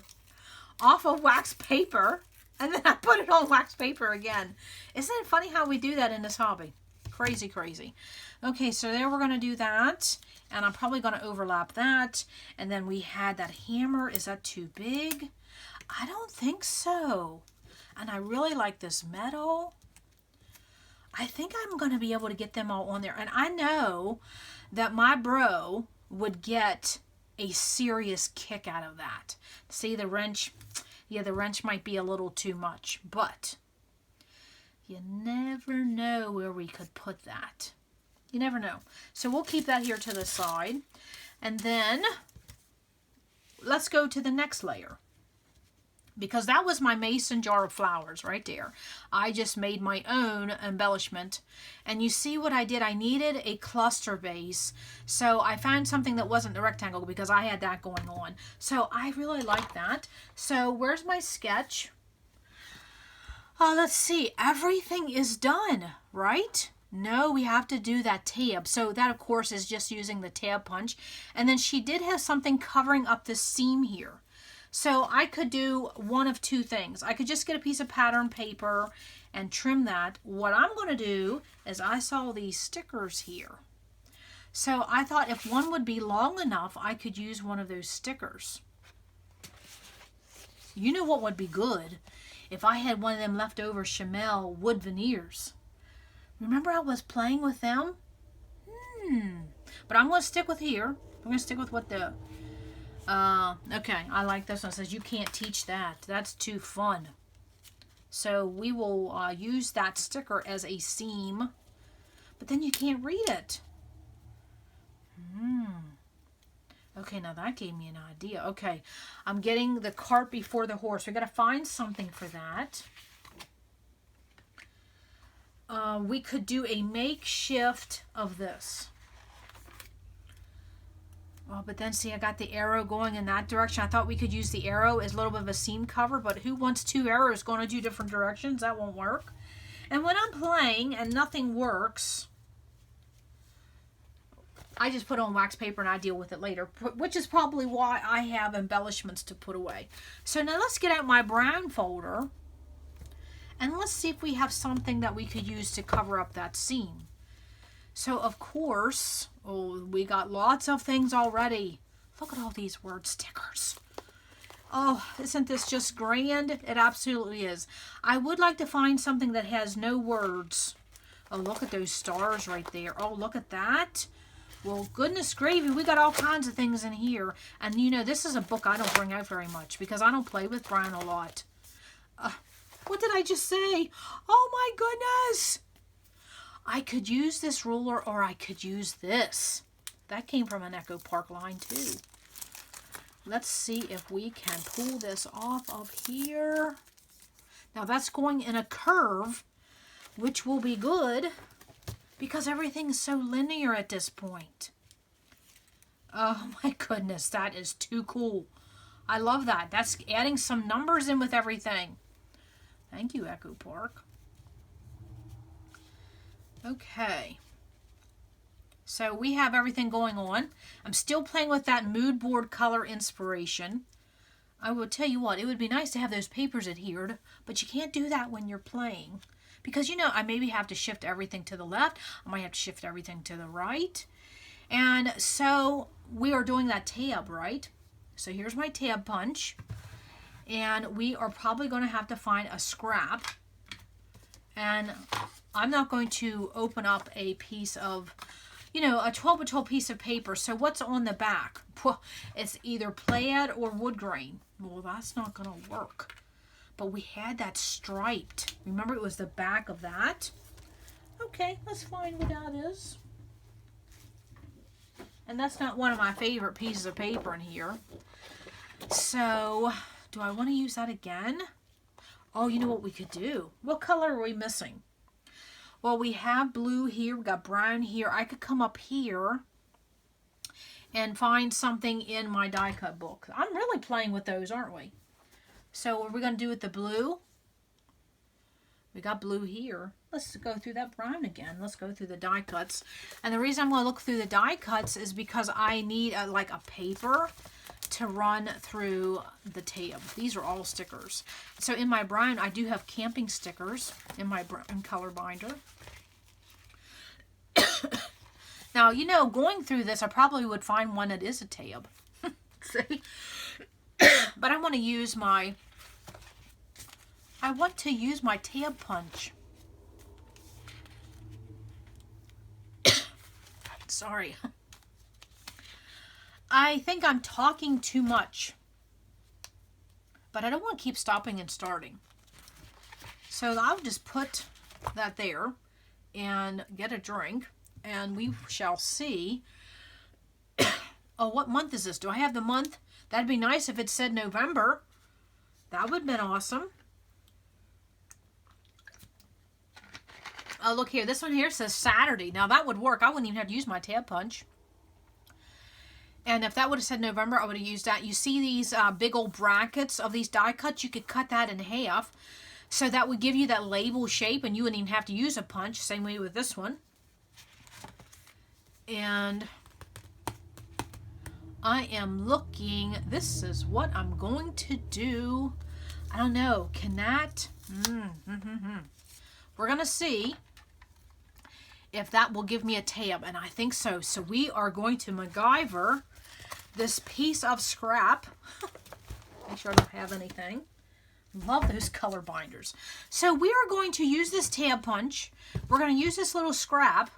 off of wax paper, and then I put it on wax paper again. Isn't it funny how we do that in this hobby? Crazy, crazy. Okay, so there we're going to do that. And I'm probably going to overlap that. And then we had that hammer. Is that too big? I don't think so. And I really like this metal. I think I'm going to be able to get them all on there. And I know that my bro would get a serious kick out of that. See the wrench? Yeah, the wrench might be a little too much, but you never know where we could put that. You never know. So we'll keep that here to the side. And then let's go to the next layer. Because that was my mason jar of flowers right there. I just made my own embellishment. And you see what I did? I needed a cluster base. So I found something that wasn't a rectangle because I had that going on. So I really like that. So where's my sketch? Let's see. Everything is done, right? No, we have to do that tab. So that, of course, is just using the tab punch. And then she did have something covering up the seam here. So I could do one of two things. I could just get a piece of pattern paper and trim that. What I'm going to do is I saw these stickers here. So I thought if one would be long enough, I could use one of those stickers. You know what would be good? If I had one of them leftover Chamel wood veneers. Remember I was playing with them? But I'm going to stick with here. I'm going to stick with what the... okay, I like this one. It says you can't teach that. That's too fun. So we will use that sticker as a seam. But then you can't read it. Okay, now that gave me an idea. Okay, I'm getting the cart before the horse. We got to find something for that. we could do a makeshift of this. Oh, but then see, I got the arrow going in that direction. I thought we could use the arrow as a little bit of a seam cover, but who wants two arrows going to 2 different directions? That won't work. And when I'm playing and nothing works, I just put on wax paper and I deal with it later, which is probably why I have embellishments to put away. So now let's get out my brown folder and let's see if we have something that we could use to cover up that seam. So of course, oh, we got lots of things already. Look at all these word stickers. Oh, isn't this just grand? It absolutely is. I would like to find something that has no words. Oh, look at those stars right there. Oh, look at that. Well, goodness gravy, we got all kinds of things in here. And you know, this is a book I don't bring out very much because I don't play with brown a lot. What did I just say? Oh my goodness. I could use this ruler or I could use this. That came from an Echo Park line too. Let's see if we can pull this off of here. Now that's going in a curve, which will be good because everything is so linear at this point. Oh my goodness, that is too cool. I love that. That's adding some numbers in with everything. Thank you, Echo Park. Okay, so we have everything going on. I'm still playing with that mood board color inspiration. I will tell you what, it would be nice to have those papers adhered, but you can't do that when you're playing. Because, you know, I maybe have to shift everything to the left. I might have to shift everything to the right. And so we are doing that tab, right? So here's my tab punch. And we are probably going to have to find a scrap. And I'm not going to open up a piece of, you know, a 12 by 12 piece of paper. So what's on the back? It's either plaid or wood grain. Well, that's not going to work. But we had that striped. Remember, it was the back of that. Okay, let's find what that is. And that's not one of my favorite pieces of paper in here. So, do I want to use that again? Oh, you know what we could do? What color are we missing? Well, we have blue here. We got brown here. I could come up here and find something in my die cut book. I'm really playing with those, aren't we? So, what are we going to do with the blue? We got blue here. Let's go through that brown again. Let's go through the die cuts. And the reason I'm going to look through the die cuts is because I need like a paper to run through the tab. These are all stickers. So in my brown, I do have camping stickers in my brown color binder. Now, you know, going through this, I probably would find one that is a tab. See? But I want to use my tab punch. Sorry. I think I'm talking too much, but I don't want to keep stopping and starting. So I'll just put that there and get a drink, and we shall see. Oh, what month is this? Do I have the month? That'd be nice if it said November. That would have been awesome. Oh, look here. This one here says Saturday. Now, that would work. I wouldn't even have to use my tab punch. And if that would have said November, I would have used that. You see these big old brackets of these die cuts? You could cut that in half. So that would give you that label shape, and you wouldn't even have to use a punch. Same way with this one. And I am looking. This is what I'm going to do. I don't know. Can that? We're going to see if that will give me a tab, and I think so. So we are going to MacGyver this piece of scrap. Make sure I don't have anything. Love those color binders. So we are going to use this tab punch. We're going to use this little scrap,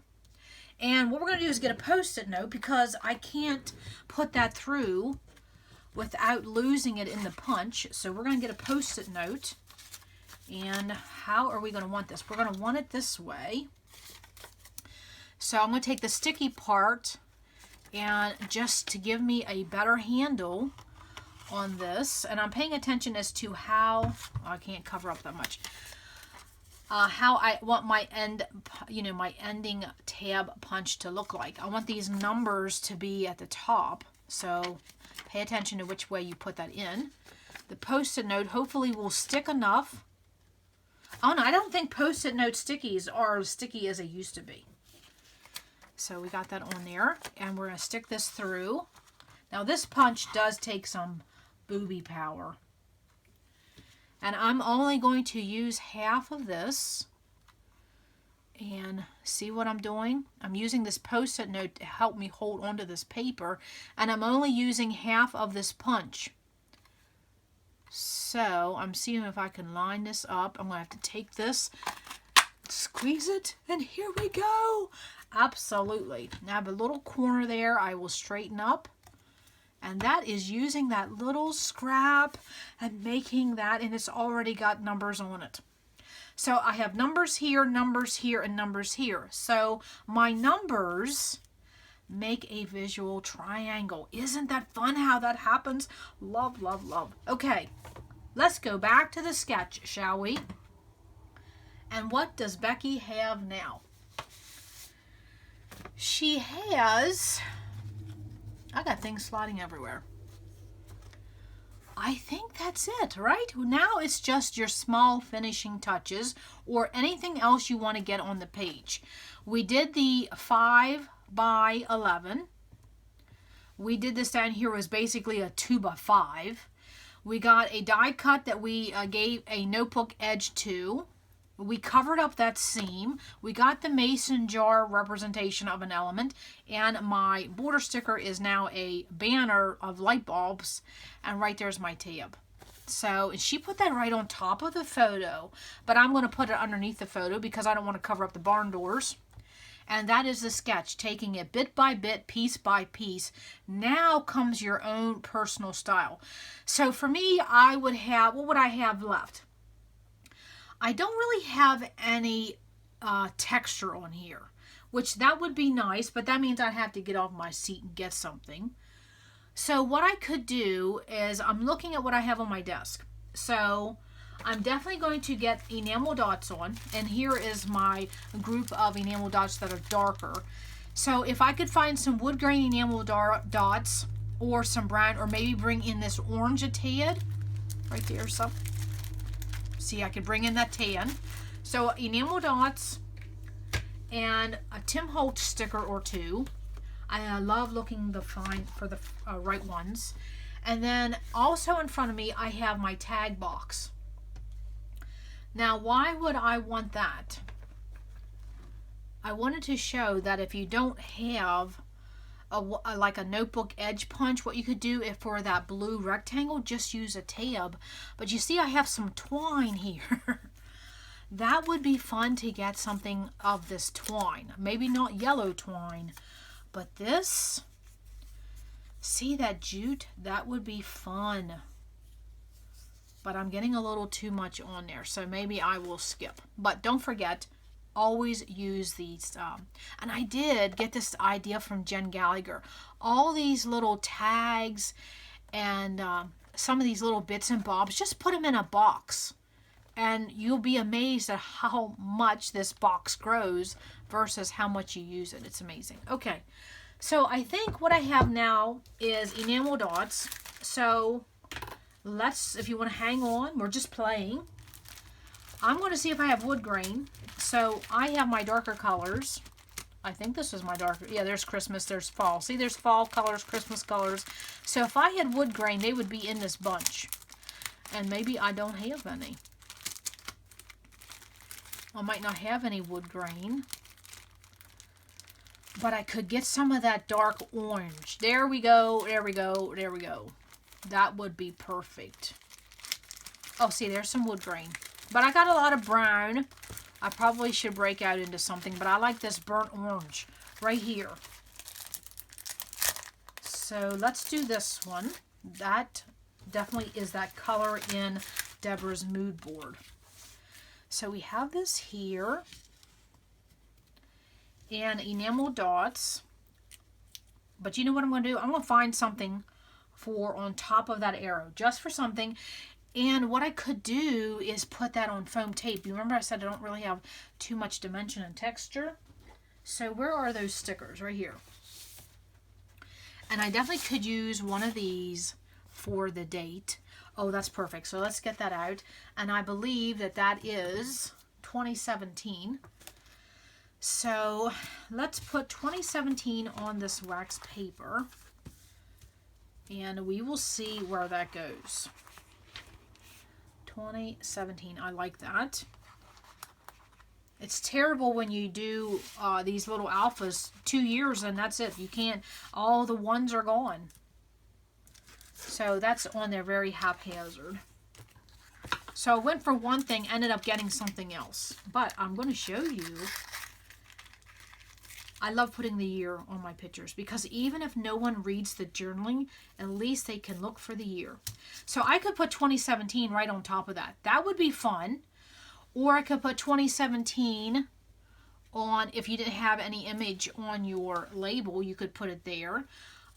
and what we're going to do is get a Post-it note because I can't put that through without losing it in the punch. So we're going to get a Post-it note. And how are we going to want this? We're going to want it this way. So I'm going to take the sticky part, and just to give me a better handle on this, and I'm paying attention as to how, oh, I can't cover up that much. how I want my my ending tab punch to look like. I want these numbers to be at the top, so pay attention to which way you put that in. The Post-it note hopefully will stick enough. Oh no, I don't think Post-it note stickies are as sticky as they used to be. So we got that on there, and we're going to stick this through. Now this punch does take some booby power. And I'm only going to use half of this. And see what I'm doing? I'm using this Post-it note to help me hold onto this paper, and I'm only using half of this punch. So I'm seeing if I can line this up. I'm going to have to take this, squeeze it, and here we go. Absolutely. Now I have a little corner there I will straighten up. And that is using that little scrap and making that, and it's already got numbers on it. So I have numbers here, and numbers here. So my numbers make a visual triangle. Isn't that fun how that happens? Love, love, love. Okay, let's go back to the sketch, shall we? And what does Becky have now? She has... I got things sliding everywhere. I think that's it, right? Now it's just your small finishing touches or anything else you want to get on the page. We did the 5 by 11. We did this down here was basically a 2 by 5. We got a die cut that we gave a notebook edge to. We covered up that seam. We got the mason jar representation of an element, and my border sticker is now a banner of light bulbs, and right there's my tab. So she put that right on top of the photo, but I'm going to put it underneath the photo because I don't want to cover up the barn doors. And that is the sketch, taking it bit by bit, piece by piece. Now comes your own personal style. So for me, I would have, what would I have left? I don't really have any texture on here, which that would be nice, but that means I'd have to get off my seat and get something. So what I could do is, I'm looking at what I have on my desk. So I'm definitely going to get enamel dots on, and here is my group of enamel dots that are darker. So if I could find some wood grain enamel dots or some brown, or maybe bring in this orange a tad, right there, so. See, I could bring in that tan. So enamel dots and a Tim Holtz sticker or two. I love looking for the right ones. And then also in front of me, I have my tag box. Now, why would I want that? I wanted to show that if you don't have like a notebook edge punch, what you could do if for that blue rectangle, just use a tab. But you see I have some twine here. That would be fun to get something of this twine. Maybe not yellow twine, but this, see that jute? That would be fun. But I'm getting a little too much on there, so maybe I will skip. But don't forget, always use these. And I did get this idea from Jen Gallagher. All these little tags and some of these little bits and bobs, just put them in a box. And you'll be amazed at how much this box grows versus how much you use it. It's amazing. Okay, so I think what I have now is enamel dots. So let's, if you want to hang on, we're just playing. I'm going to see if I have wood grain. So I have my darker colors. I think this is my darker. Yeah, there's Christmas, there's fall. See, there's fall colors, Christmas colors. So if I had wood grain, they would be in this bunch. And maybe I don't have any. I might not have any wood grain. But I could get some of that dark orange. There we go, there we go, there we go. That would be perfect. Oh, see, there's some wood grain. But I got a lot of brown. I probably should break out into something, but I like this burnt orange right here. So let's do this one. That definitely is that color in Deborah's mood board. So we have this here. And enamel dots. But you know what I'm going to do? I'm going to find something for on top of that arrow. Just for something. And what I could do is put that on foam tape. You remember I said I don't really have too much dimension and texture? So where are those stickers? Right here. And I definitely could use one of these for the date. Oh, that's perfect. So let's get that out. And I believe that that is 2017. So let's put 2017 on this wax paper. And we will see where that goes. 2017. I like that. It's terrible when you do these little alphas 2 years and that's it. You can't, all the ones are gone. So that's on there very haphazard. So I went for one thing, ended up getting something else. But I'm going to show you. I love putting the year on my pictures because even if no one reads the journaling, at least they can look for the year. So I could put 2017 right on top of that. That would be fun. Or I could put 2017 on, if you didn't have any image on your label, you could put it there.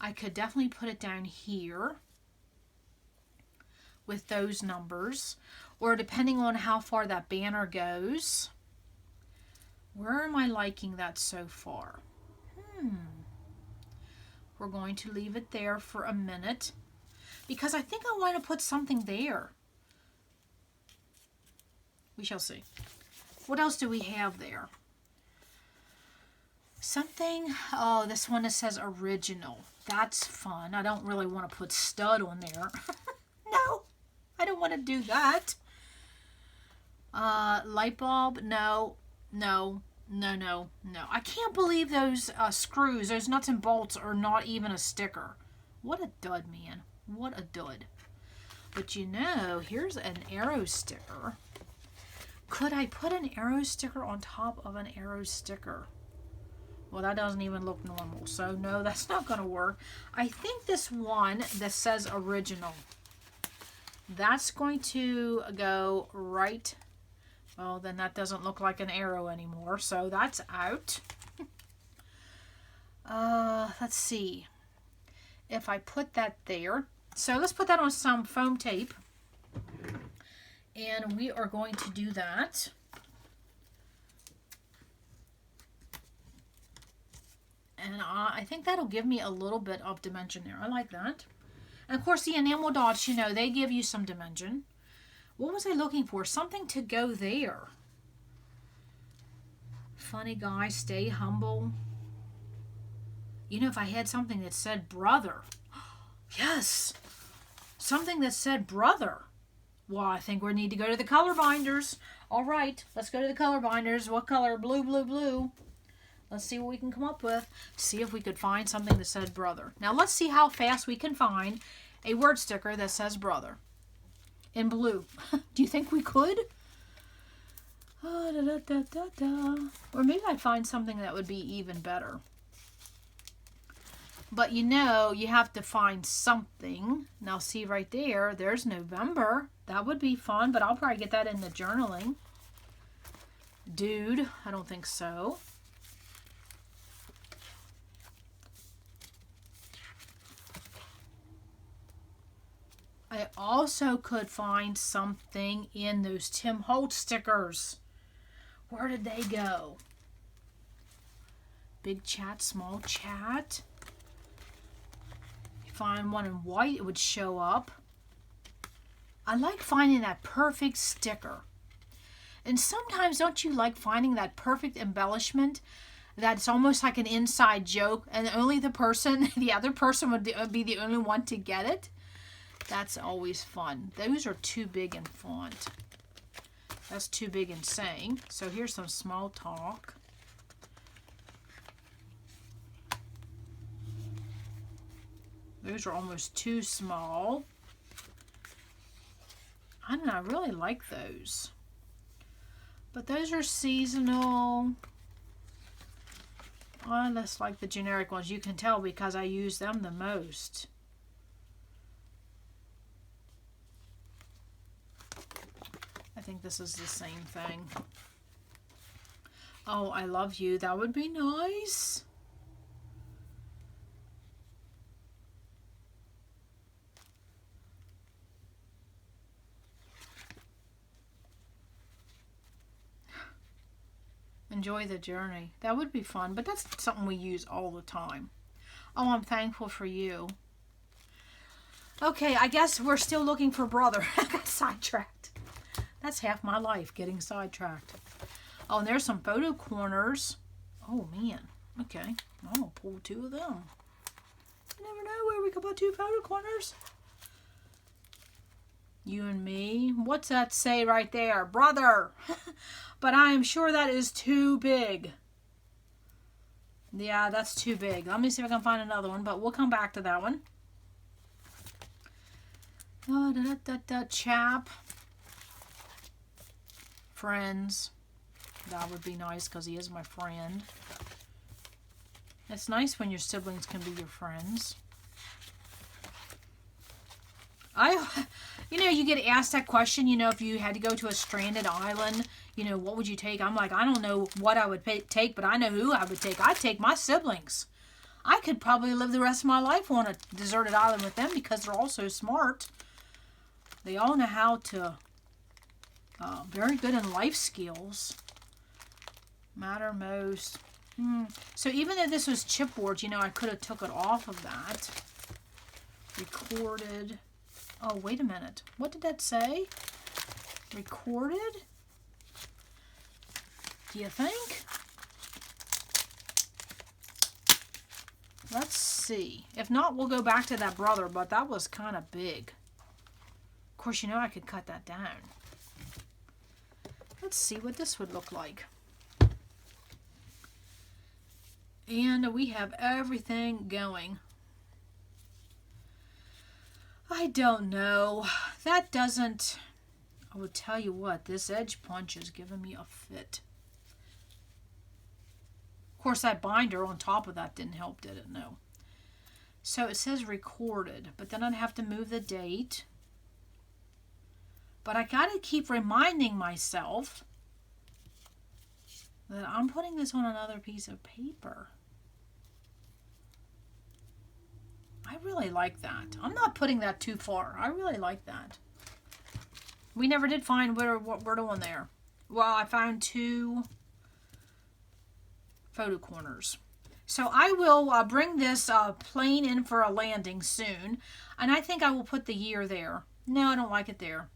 I could definitely put it down here with those numbers. Or depending on how far that banner goes. Where am I liking that so far? We're going to leave it there for a minute because I think I want to put something there. We shall see. What else do we have there? Something, oh, this one that says original. That's fun. I don't really want to put stud on there. No, I don't want to do that. Light bulb, no. I can't believe those screws, those nuts and bolts are not even a sticker. What a dud, man. What a dud. But you know, here's an arrow sticker. Could I put an arrow sticker on top of an arrow sticker? Well, that doesn't even look normal. So no, that's not going to work. I think this one that says original, that's going to go right. Well, then that doesn't look like an arrow anymore. So that's out. Let's see. If I put that there. So let's put that on some foam tape. And we are going to do that. And I think that'll give me a little bit of dimension there. I like that. And of course the enamel dots, you know, they give you some dimension. What was I looking for? Something to go there. Funny guy, stay humble. You know, if I had something that said brother. Yes. Something that said brother. Well, I think we need to go to the color binders. All right, let's go to the color binders. What color? Blue, blue, blue. Let's see what we can come up with. See if we could find something that said brother. Now, let's see how fast we can find a word sticker that says brother in blue. Do you think we could? Or maybe I'd find something that would be even better. But you know, you have to find something. Now see right there, there's November. That would be fun, but I'll probably get that in the journaling. Dude, I don't think so. I also could find something in those Tim Holtz stickers. Where did they go? Big chat, small chat. Find one in white, it would show up. I like finding that perfect sticker. And sometimes don't you like finding that perfect embellishment that's almost like an inside joke and only the other person would be the only one to get it? That's always fun. Those are too big in font. That's too big in saying. So here's some small talk. Those are almost too small. I don't know, I really like those. But those are seasonal. I just like the generic ones. You can tell because I use them the most. I think this is the same thing. Oh, I love you. That would be nice. Enjoy the journey. That would be fun, but that's something we use all the time. Oh, I'm thankful for you. Okay, I guess we're still looking for brother. I got sidetracked. That's half my life, getting sidetracked. Oh, and there's some photo corners. Oh, man. Okay, I'm going to pull 2 of them. You never know where we could put 2 photo corners. You and me. What's that say right there? Brother. But I am sure that is too big. Yeah, that's too big. Let me see if I can find another one, but we'll come back to that one. Chap. Friends. That would be nice because he is my friend. It's nice when your siblings can be your friends. You know, you get asked that question, you know, if you had to go to a stranded island, you know, what would you take? I'm like, I don't know what I would take, but I know who I would take. I'd take my siblings. I could probably live the rest of my life on a deserted island with them because they're all so smart. They all know how to, very good in life skills. Matter most. So even though this was chipboard, you know, I could have took it off of that. Recorded. Oh, wait a minute. What did that say? Recorded? Do you think? Let's see. If not, we'll go back to that brother, but that was kind of big. Of course, you know I could cut that down. Let's see what this would look like. And we have everything going. I don't know. That doesn't... I would tell you what, this edge punch is giving me a fit. Of course, that binder on top of that didn't help, did it? No. So it says recorded, but then I'd have to move the date. But I got to keep reminding myself that I'm putting this on another piece of paper. I really like that. I'm not putting that too far. I really like that. We never did find what we're doing there. Well, I found 2 photo corners. So I will bring this plane in for a landing soon. And I think I will put the year there. No, I don't like it there.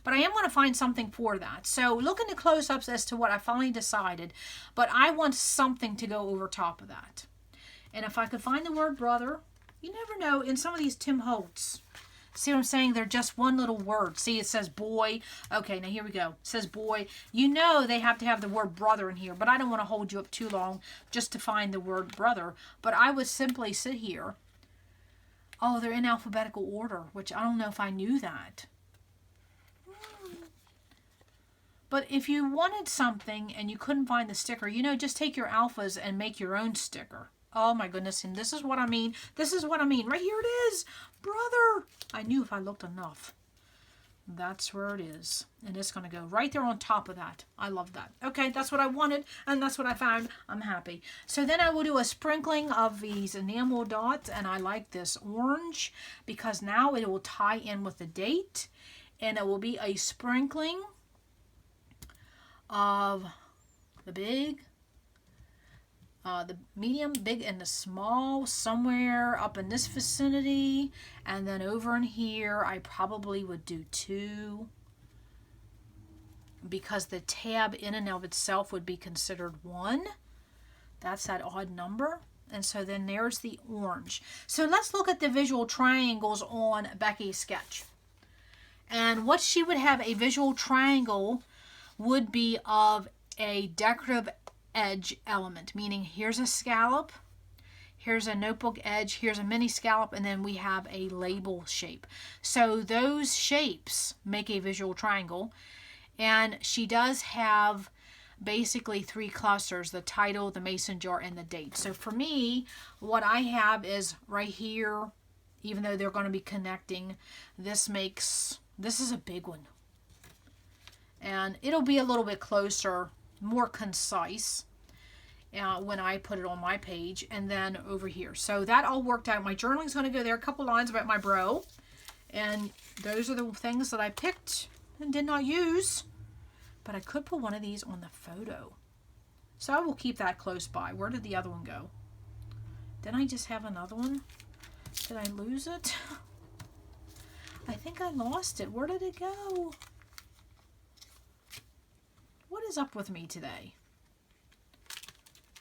But I am going to find something for that. So look into close-ups as to what I finally decided. But I want something to go over top of that. And if I could find the word brother... You never know. In some of these Tim Holtz, see what I'm saying? They're just one little word. See, it says boy. Okay, now here we go. It says boy. You know they have to have the word brother in here, but I don't want to hold you up too long just to find the word brother. But I would simply sit here. Oh, they're in alphabetical order, which I don't know if I knew that. But if you wanted something and you couldn't find the sticker, you know, just take your alphas and make your own sticker. Oh my goodness, and this is what I mean. This is what I mean. Right here it is. Brother. I knew if I looked enough. That's where it is. And it's going to go right there on top of that. I love that. Okay, that's what I wanted, and that's what I found. I'm happy. So then I will do a sprinkling of these enamel dots, and I like this orange because now it will tie in with the date, and it will be a sprinkling of the big, the medium, big, and the small, somewhere up in this vicinity. And then over in here, I probably would do 2. Because the tab in and of itself would be considered 1. That's that odd number. And so then there's the orange. So let's look at the visual triangles on Becky's sketch. And what she would have a visual triangle would be of a decorative edge element, meaning here's a scallop, here's a notebook edge, here's a mini scallop, and then we have a label shape. So those shapes make a visual triangle, and she does have basically 3 clusters: the title, the mason jar, and the date. So for me, what I have is right here, even though they're going to be connecting, this is a big one. And it'll be a little bit closer, more concise when I put it on my page, and then over here. So that all worked out. My journaling's going to go there. A couple lines about my bro. And those are the things that I picked and did not use. But I could put one of these on the photo. So I will keep that close by. Where did the other one go? Didn't I just have another one? Did I lose it? I think I lost it. Where did it go? What is up with me today?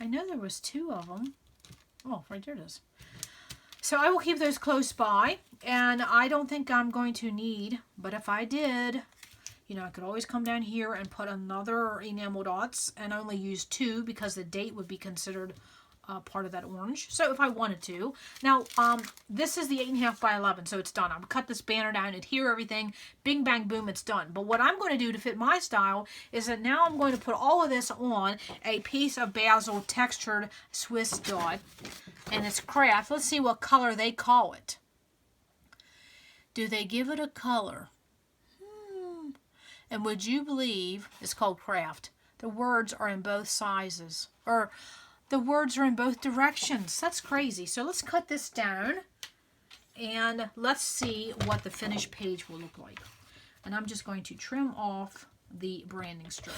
I know there was 2 of them. Oh, right there it is. So I will keep those close by, and I don't think I'm going to need, but if I did, you know, I could always come down here and put another enamel dots and only use 2 because the date would be considered part of that orange. So if I wanted to. Now, this is the 8.5 by 11, so it's done. I'm going to cut this banner down, adhere everything, bing, bang, boom, it's done. But what I'm going to do to fit my style is that now I'm going to put all of this on a piece of basil textured Swiss dot, and it's craft. Let's see what color they call it. Do they give it a color? And would you believe it's called craft? The words are in both sizes, or the words are in both directions. That's crazy. So let's cut this down and let's see what the finished page will look like. And I'm just going to trim off the branding strip.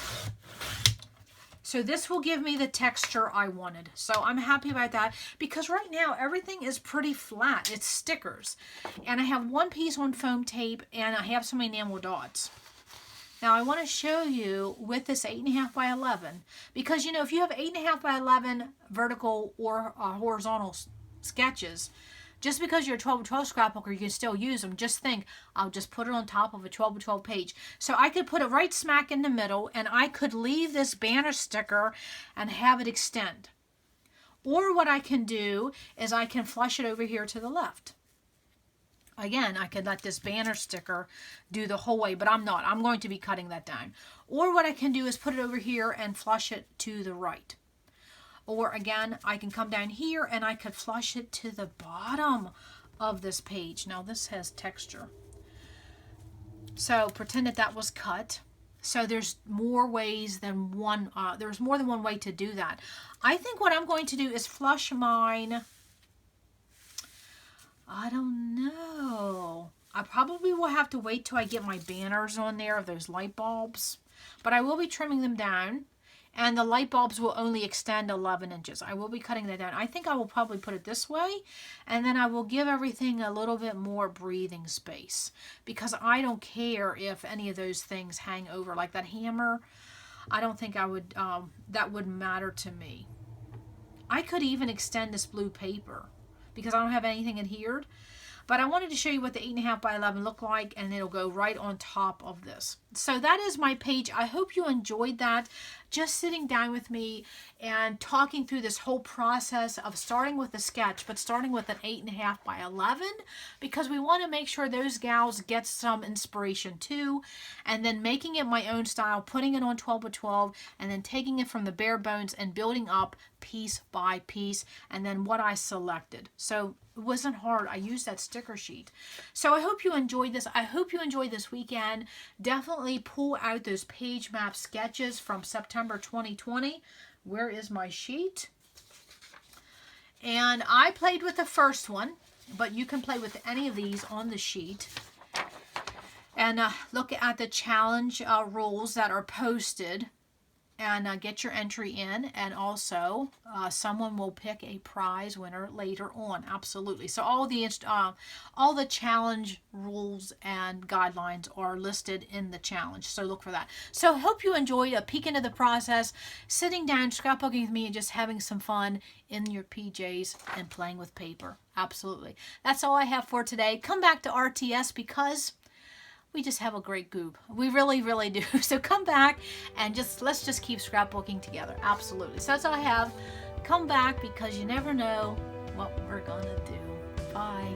So this will give me the texture I wanted. So I'm happy about that because right now everything is pretty flat. It's stickers. And I have one piece on foam tape and I have some enamel dots. Now I want to show you with this 8.5 by 11 because, you know, if you have 8.5 by 11 vertical or horizontal sketches, just because you're a 12 by 12 scrapbooker, you can still use them. Just think, I'll just put it on top of a 12 by 12 page. So I could put it right smack in the middle and I could leave this banner sticker and have it extend. Or what I can do is I can flush it over here to the left. Again, I could let this banner sticker do the whole way, but I'm not. I'm going to be cutting that down. Or what I can do is put it over here and flush it to the right. Or again, I can come down here and I could flush it to the bottom of this page. Now this has texture. So pretend that that was cut. So there's more ways than one. There's more than one way to do that. I think what I'm going to do is flush mine. I don't know. I probably will have to wait till I get my banners on there of those light bulbs. But I will be trimming them down. And the light bulbs will only extend 11 inches. I will be cutting that down. I think I will probably put it this way. And then I will give everything a little bit more breathing space. Because I don't care if any of those things hang over. Like that hammer, I don't think I would, that would matter to me. I could even extend this blue paper because I don't have anything adhered. But I wanted to show you what the 8.5 by 11 look like, and it'll go right on top of this. So that is my page. I hope you enjoyed that. Just sitting down with me and talking through this whole process of starting with a sketch, but starting with an 8.5 by 11, because we want to make sure those gals get some inspiration too, and then making it my own style, putting it on 12 by 12, and then taking it from the bare bones and building up piece by piece, and then what I selected. So it wasn't hard. I used that sticker sheet. So I hope you enjoyed this. I hope you enjoyed this weekend. Definitely pull out those page map sketches from September 2020. Where is my sheet? And I played with the first one, but you can play with any of these on the sheet. And look at the challenge rules that are posted. And get your entry in, and also someone will pick a prize winner later on. Absolutely. So all the challenge rules and guidelines are listed in the challenge. So look for that. So I hope you enjoyed a peek into the process, sitting down, scrapbooking with me, and just having some fun in your PJs and playing with paper. Absolutely. That's all I have for today. Come back to RTS because we just have a great group. We really, really do. So come back and let's just keep scrapbooking together. Absolutely. So that's all I have. Come back because you never know what we're gonna do. Bye.